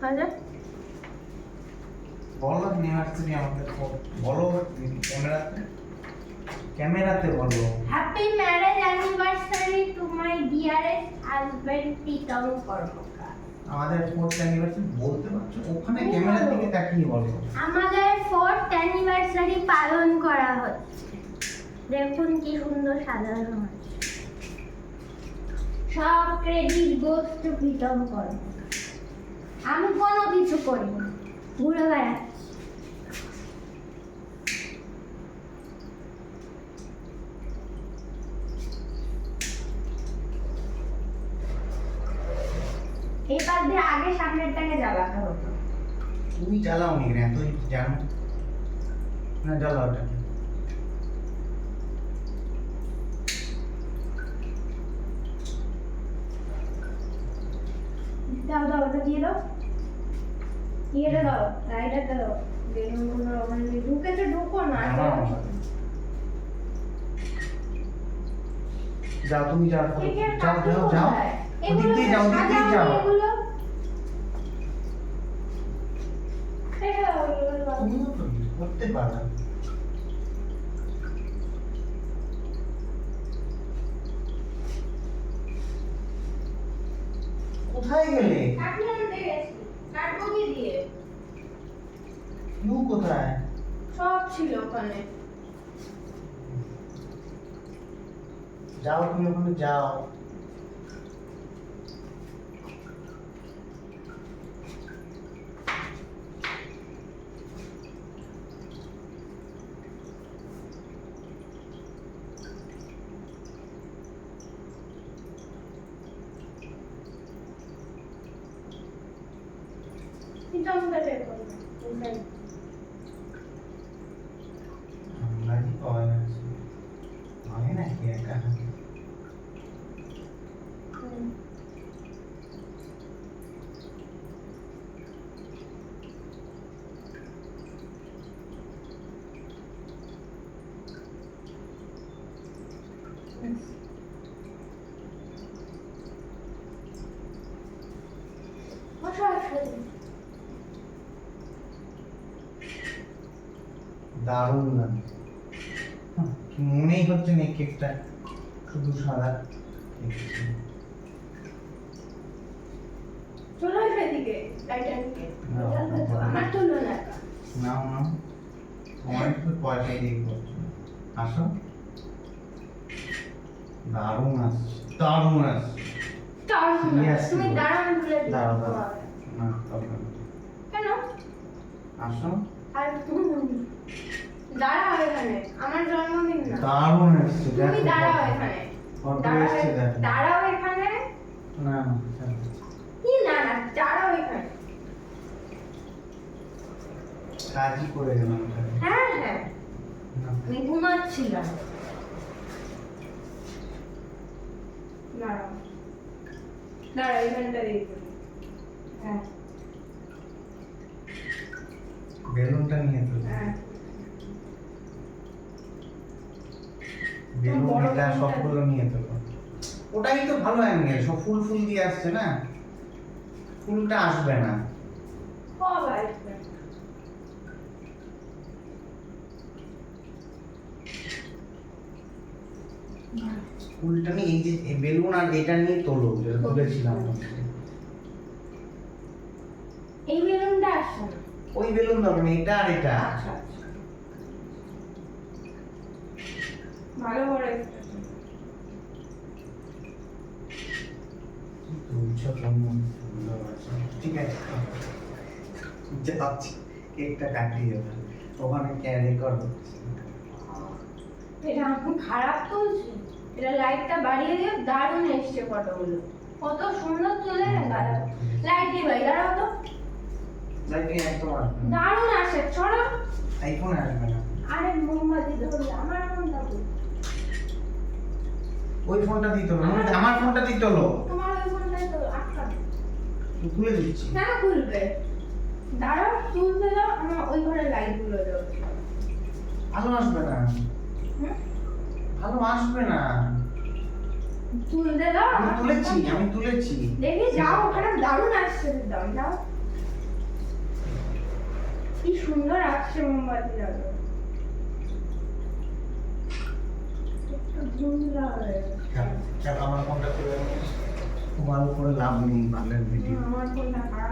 আরে বলো নিউয়ার্সিটি আমাদের বলো ক্যামেরাতে বলো। Happy marriage anniversary to my dearest husband Pritam Karmakar. আমাদের 4th অ্যানিভার্সারি বলতে পারছো? ওখানে ক্যামেরার দিকে তাকিয়ে বলো। আমাদের 4th অ্যানিভার্সারি পালন করা হচ্ছে। দেখুন কি সুন্দর সাজানো আছে। সব ক্রেডিট গোস টু প্রীতম কর্মকার। আমি কোনো কিছু করিনি, ঘুরে বেড়াচ্ছি। এই পাশ দিয়ে আগে সামনেরটাকে জ্বালাতে হতো। তুমি জ্বালাও নি রে, তুই জানো না জ্বালাও ওটা। দাও দাও ওটা দিয়ে দাও, ইয়েটা দাও, রাইডারটা দাও। বেলুনগুলো ওখানে ঢুকেছে, ঢুকো না। যাও তুমি যাও, এখানে যাও যাও যাও, ওদিক দিয়ে যাও, ওদিক দিয়ে যাও। তুমিও তো করতে পারো। কোথায় গেলে? ইউ কোথায়? সব ছিল ওখানে। যাও তুমি ওখানে যাও। আমরাই পাওয়া যাচ্ছে হয় নাকি একা? দারুণ লাগে, মনেই হচ্ছে না কেকটা শুধু সাদা। চলো এদিকে, আমার তো না। নাও নাও, তোমার তো পয়সা দিয়ে করছো। আসো, দারুণ আসছে, দারুণ আসছে। তুমি দাঁড়াও, আমি তুলে দিই। দাঁড়াও দাঁড়াও, না তখন কেন? আসো। আর তুমি দাঁড়াও এখানে, আমার জন্মদিন না। দারুণ আসছে, তুমি দাঁড়াও এখানে, ফটো এসছে দেখো। দাঁড়াও এখানে। না না চলো। কি না না, দাঁড়াও এখানে। কাজই করে গেলাম তাহলে। হ্যাঁ হ্যাঁ, না, আমি ঘুমাচ্ছিলাম। দাঁড়াও দাঁড়াও, এখানটা দেখো। হ্যাঁ বেলুনটা নিয়ে তো, হ্যাঁ, বেলুন বড় এটা বেলুনটা সবগুলো নিয়ে তো। ওটাই তো ভালো অ্যাঙ্গেল, সব ফুল ফুল দিয়ে আসছে না, ফুলটা আসবে না। কবে আসবে? ফুলটা নিয়ে এই যে এই বেলুন আর এটা নিয়ে তোলো, যেটা তুলেছিলাম। এই বেলুনটা আসছে না। ওই বেলুন দরকার নেই, এটা আর এটা। আচ্ছা আচ্ছা, ভালো করে তুলছো কেমন সুন্দর আছে। ঠিক আছে যাচ্ছি, কেকটা কাটিয়ে যাবে, ওখানে ক্যারি করো। এটা এখন খারাপ তুলছি, এটা লাইটটা বাড়িয়ে দিও। দারুণ এসছে ফটোগুলো, কত সুন্দর তুলে। লাইট দিয়ে ভাই, দাঁড়াও তো। লাইটিং একদম আসবে না, দারুণ আসে, ছড়ো। আইফোনে আসবে না। আরে মোমবাতি ধরলে আমার ফোনটা তো, ওই ফোনটা দিতে হলো, আমার ফোনটা দিতে হলো। তোমার ওই ফোনটাই তো আটকাবে। তুলে দিচ্ছি। কেন খুলবে? দাঁড়াও, তুলতে দাও। আমার ওই ঘরের লাইটগুলো জ্বলছে। ভালো আসবে না, হুম? ভালো আসবে না। তুলতে দাও। আমি তুলেছি, আমি তুলেছি। দেখি যাও, ওখানে দারুণ আসছে। দাও যাও। কি সুন্দর আসছে মোমবাতির আলো। একটু ধুন্দলা হয়ে গেছে। আমার ফোনটা করে তোমার উপরে লাভ নেই, ভালো ভিডিও। আমার ফোনটা খারাপ।